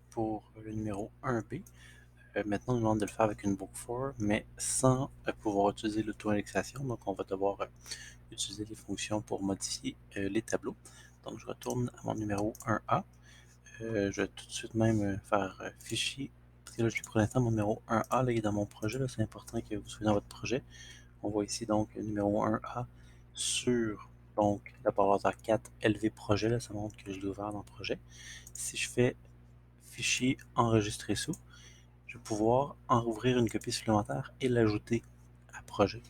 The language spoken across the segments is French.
pour le numéro 1B, maintenant on nous demande de le faire avec une book for, mais sans pouvoir utiliser l'auto-indexation. Donc on va devoir utiliser les fonctions pour modifier les tableaux. Donc je retourne à mon numéro 1A. Je vais tout de suite même faire fichier, parce que là je suis pour l'instant mon numéro 1A, là, il est dans mon projet, c'est important que vous soyez dans votre projet. On voit ici donc le numéro 1A sur donc la barre 4 LV projet, là, ça montre que je l'ai ouvert dans le projet. Si je fais fichier enregistrer sous, je vais pouvoir en ouvrir une copie supplémentaire et l'ajouter à projet.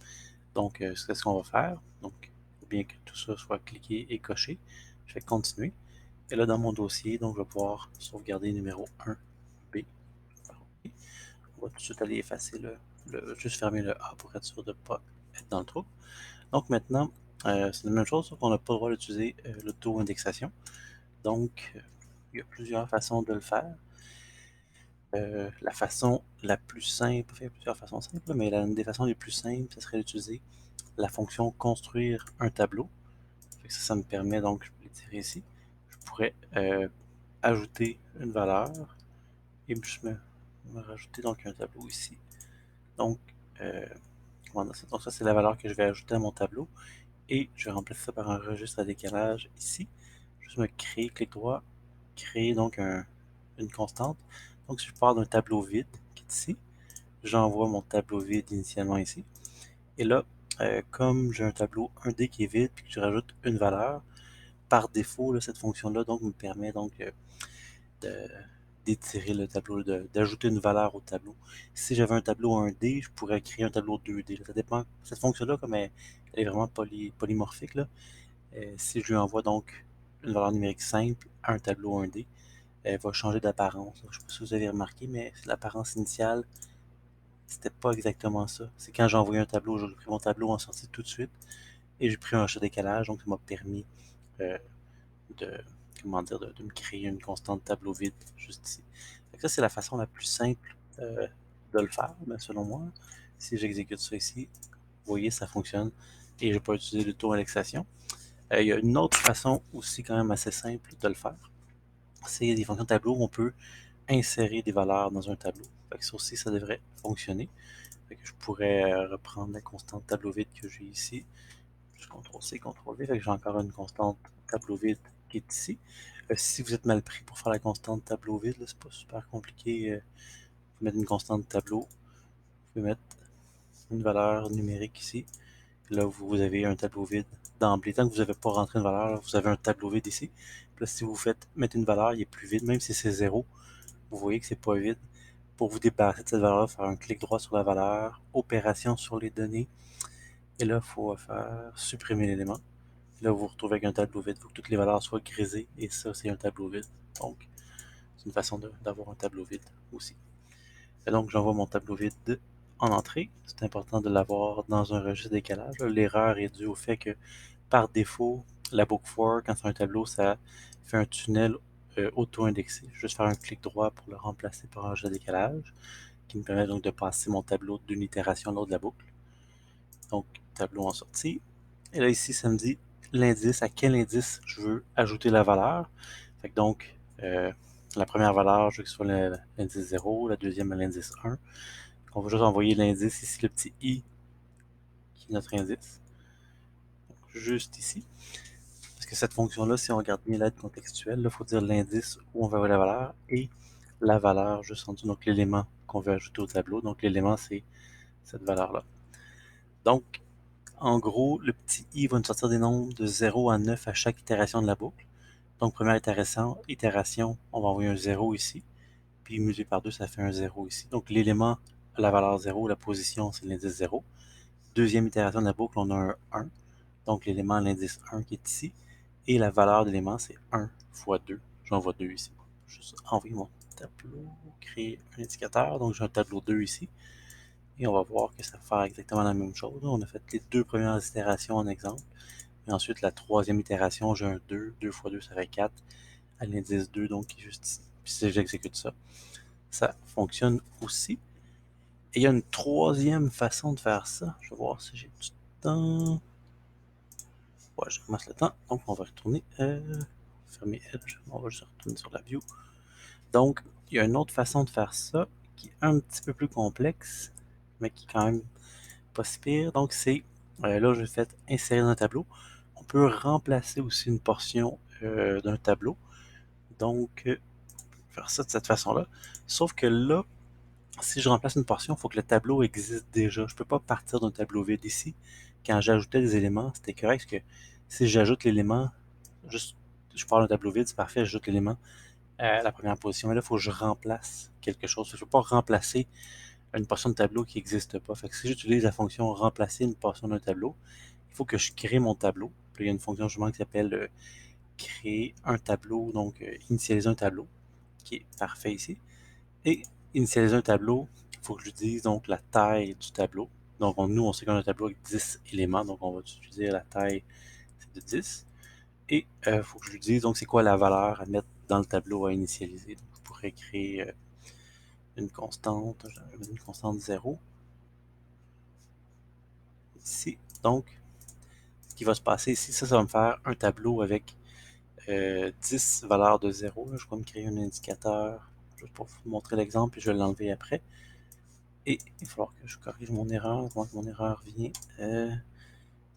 Donc, c'est ce qu'on va faire. Donc, il faut bien que tout ça soit cliqué et coché. Je fais continuer. Et là, dans mon dossier, donc, je vais pouvoir sauvegarder numéro 1B. On va tout de suite aller effacer juste fermer le A pour être sûr de ne pas être dans le trou. Donc maintenant, c'est la même chose, sauf qu'on n'a pas le droit d'utiliser l'auto-indexation. Donc, il y a plusieurs façons de le faire. La façon la plus simple, il y a plusieurs façons simples, mais une des façons les plus simples, ce serait d'utiliser la fonction construire un tableau. Ça me permet donc, je peux l'étirer ici, je pourrais ajouter une valeur et me rajouter donc un tableau ici. Donc, donc ça c'est la valeur que je vais ajouter à mon tableau et je vais remplacer ça par un registre à décalage ici. Juste me créer, clic droit, créer donc une constante. Donc si je pars d'un tableau vide qui est ici, j'envoie mon tableau vide initialement ici. Et là, comme j'ai un tableau 1D qui est vide puis que je rajoute une valeur, par défaut, là, cette fonction-là donc, me permet donc de- d'étirer le tableau, d'ajouter une valeur au tableau. Si j'avais un tableau 1D, je pourrais créer un tableau 2D. Ça dépend. Cette fonction-là, comme elle est vraiment polymorphique, là, si je lui envoie donc une valeur numérique simple à un tableau 1D, elle va changer d'apparence. Je ne sais pas si vous avez remarqué, mais l'apparence initiale, c'était pas exactement ça. C'est quand j'ai envoyé un tableau, j'ai pris mon tableau en sortie tout de suite et j'ai pris un chat décalage, donc ça m'a permis euh, de, de me créer une constante tableau vide juste ici. Donc ça, c'est la façon la plus simple de le faire, mais selon moi. Si j'exécute ça ici, vous voyez, ça fonctionne et je n'ai pas utilisé l'auto-indexation. Il y a une autre façon aussi quand même assez simple de le faire. C'est des fonctions tableau où on peut insérer des valeurs dans un tableau. Fait que ça aussi, ça devrait fonctionner. Fait que je pourrais reprendre la constante tableau vide que j'ai ici. Je CTRL-C, CTRL-V. Fait que j'ai encore une constante tableau vide qui est ici. Si vous êtes mal pris pour faire la constante tableau vide, c'est pas super compliqué. Vous pouvez mettre une constante tableau. Vous pouvez mettre une valeur numérique ici. Là, vous avez un tableau vide d'emblée. Tant que vous n'avez pas rentré une valeur, là, vous avez un tableau vide ici. Puis là, si vous faites mettre une valeur, il est plus vide, même si c'est 0, vous voyez que c'est pas vide. Pour vous débarrasser de cette valeur, faire un clic droit sur la valeur, opération sur les données. Et là, il faut faire supprimer l'élément. Là, vous vous retrouvez avec un tableau vide. Il faut que toutes les valeurs soient grisées. Et ça, c'est un tableau vide. Donc, c'est une façon d'avoir un tableau vide aussi. Et donc, j'envoie mon tableau vide en entrée. C'est important de l'avoir dans un registre de décalage. L'erreur est due au fait que, par défaut, la book for, quand c'est un tableau, ça fait un tunnel auto-indexé. Je vais juste faire un clic droit pour le remplacer par un registre de décalage, qui me permet donc de passer mon tableau d'une itération à l'autre de la boucle. Donc, tableau en sortie. Et là, ici, ça me dit l'indice, à quel indice je veux ajouter la valeur. Fait que donc, la première valeur, je veux que ce soit l'indice 0, la deuxième à l'indice 1. On va juste envoyer l'indice ici, le petit i, qui est notre indice. Donc, juste ici. Parce que cette fonction-là, si on regarde bien l'aide contextuelle, il faut dire l'indice où on veut avoir la valeur et la valeur juste en dessous, donc l'élément qu'on veut ajouter au tableau. Donc l'élément, c'est cette valeur-là. Donc, en gros, le petit i va nous sortir des nombres de 0 à 9 à chaque itération de la boucle. Donc, première itération, on va envoyer un 0 ici. Puis multiplié par 2, ça fait un 0 ici. Donc, l'élément à la valeur 0, la position, c'est l'indice 0. Deuxième itération de la boucle, on a un 1. Donc, l'élément à l'indice 1 qui est ici. Et la valeur de l'élément, c'est 1 fois 2. J'envoie 2 ici. Je vais juste envoyer mon tableau, créer un indicateur. Donc, j'ai un tableau 2 ici. Et on va voir que ça va faire exactement la même chose. On a fait les deux premières itérations en exemple. Et ensuite, la troisième itération, j'ai un 2. 2 fois 2, ça fait 4. À l'indice 2, donc, qui est juste ici. Puis si j'exécute ça, ça fonctionne aussi. Et il y a une troisième façon de faire ça. Je vais voir si j'ai du temps. Ouais, je ramasse le temps. Donc, on va retourner. Fermer Edge. On va juste retourner sur la view. Donc, il y a une autre façon de faire ça qui est un petit peu plus complexe, mais qui est quand même pas si pire. Donc, c'est là, je vais insérer dans un tableau. On peut remplacer aussi une portion d'un tableau. Donc, faire ça de cette façon-là. Sauf que là, si je remplace une portion, il faut que le tableau existe déjà. Je ne peux pas partir d'un tableau vide ici. Quand j'ajoutais des éléments, c'était correct parce que si j'ajoute l'élément, juste je pars d'un tableau vide, c'est parfait, j'ajoute l'élément à la première position. Et là, il faut que je remplace quelque chose. Je ne peux pas remplacer une portion de tableau qui n'existe pas. Fait que si j'utilise la fonction remplacer une portion d'un tableau, il faut que je crée mon tableau. Puis il y a une fonction justement qui s'appelle créer un tableau, donc initialiser un tableau, qui est parfait ici. Et initialiser un tableau, il faut que je lui dise donc la taille du tableau. Donc nous, on sait qu'on a un tableau avec 10 éléments, donc on va utiliser la taille de 10. Et il faut que je lui dise donc c'est quoi la valeur à mettre dans le tableau à initialiser. Donc je pourrais créer une constante, je vais mettre une constante 0 ici. Donc, ce qui va se passer ici, ça va me faire un tableau avec 10 valeurs de 0. Je vais me créer un indicateur juste pour vous montrer l'exemple, puis je vais l'enlever après. Et il va falloir que je corrige mon erreur. Donc, mon erreur vient de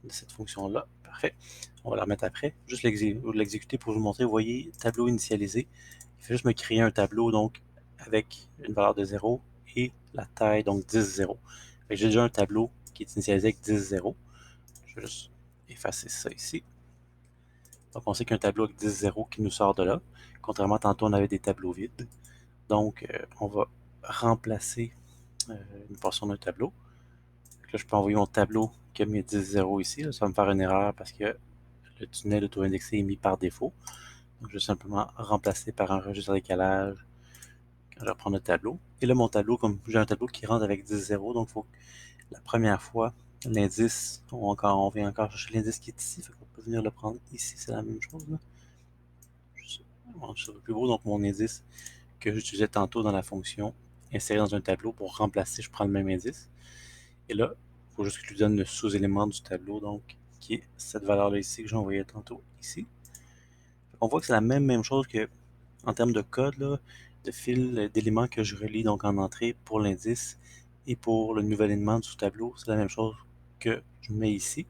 cette fonction-là. Parfait. On va la remettre après. Juste l'exécuter pour vous montrer. Vous voyez, tableau initialisé. Il fait juste me créer un tableau donc avec une valeur de 0 et la taille, donc 10, 0. J'ai déjà un tableau qui est initialisé avec 10, 0. Je vais juste effacer ça ici. Donc, on sait qu'il y a un tableau avec 10, 0 qui nous sort de là. Contrairement à tantôt, on avait des tableaux vides. Donc, on va remplacer une portion d'un tableau. Là, je peux envoyer mon tableau qui a mis 10, 0 ici. Là, ça va me faire une erreur parce que le tunnel auto-indexé est mis par défaut. Donc, je vais simplement remplacer par un registre de décalage quand je reprends le tableau. Et là, mon tableau, comme j'ai un tableau qui rentre avec 10, 0, donc il faut que la première fois, l'indice, on vient encore chercher l'indice qui est ici. Fait qu'on peut venir le prendre ici, c'est la même chose. Là. Je plus beau, donc mon indice que j'utilisais tantôt dans la fonction insérer dans un tableau pour remplacer, je prends le même indice. Et là, il faut juste que je lui donne le sous-élément du tableau, donc qui est cette valeur-là ici que j'ai envoyée tantôt ici. On voit que c'est la même chose que en termes de code, là, de fil d'éléments que je relie donc en entrée pour l'indice et pour le nouvel élément du tableau, c'est la même chose que je mets ici.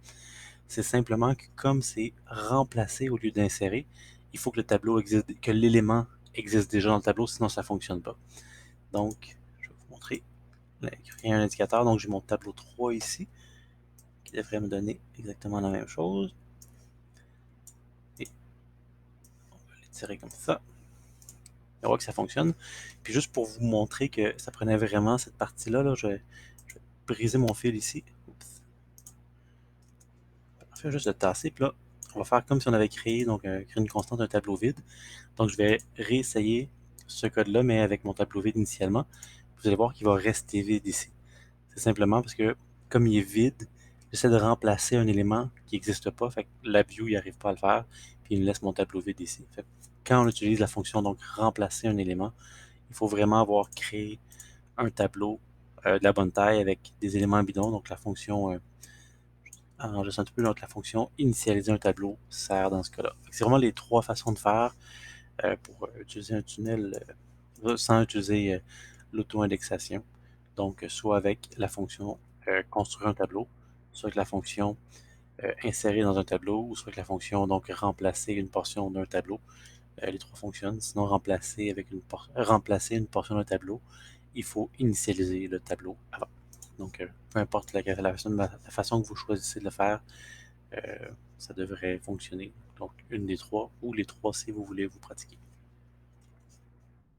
C'est simplement que comme c'est remplacé au lieu d'insérer, il faut que le tableau existe, que l'élément existe déjà dans le tableau, sinon ça ne fonctionne pas. Donc, je vais vous montrer. Créer un indicateur, donc j'ai mon tableau 3 ici, qui devrait me donner exactement la même chose. Et on va l'étirer comme ça. On voit que ça fonctionne. Puis juste pour vous montrer que ça prenait vraiment cette partie-là, là, je vais briser mon fil ici. Oups. Parfait, juste le tasser. Puis là, on va faire comme si on avait créé, donc créer une constante d'un tableau vide. Donc je vais réessayer ce code-là, mais avec mon tableau vide initialement. Vous allez voir qu'il va rester vide ici. C'est simplement parce que comme il est vide, j'essaie de remplacer un élément qui n'existe pas. Fait que la view, il n'arrive pas à le faire. Puis il me laisse mon tableau vide ici. Fait que quand on utilise la fonction donc remplacer un élément, il faut vraiment avoir créé un tableau de la bonne taille avec des éléments bidons. Donc la fonction, juste un petit peu, donc la fonction initialiser un tableau sert dans ce cas-là. C'est vraiment les trois façons de faire pour utiliser un tunnel sans utiliser l'auto-indexation. Donc soit avec la fonction construire un tableau, soit avec la fonction insérer dans un tableau, ou soit avec la fonction donc remplacer une portion d'un tableau. Les trois fonctionnent. Sinon, remplacer une portion d'un tableau, il faut initialiser le tableau avant. Donc, peu importe la façon que vous choisissez de le faire, ça devrait fonctionner. Donc, une des trois ou les trois si vous voulez vous pratiquer.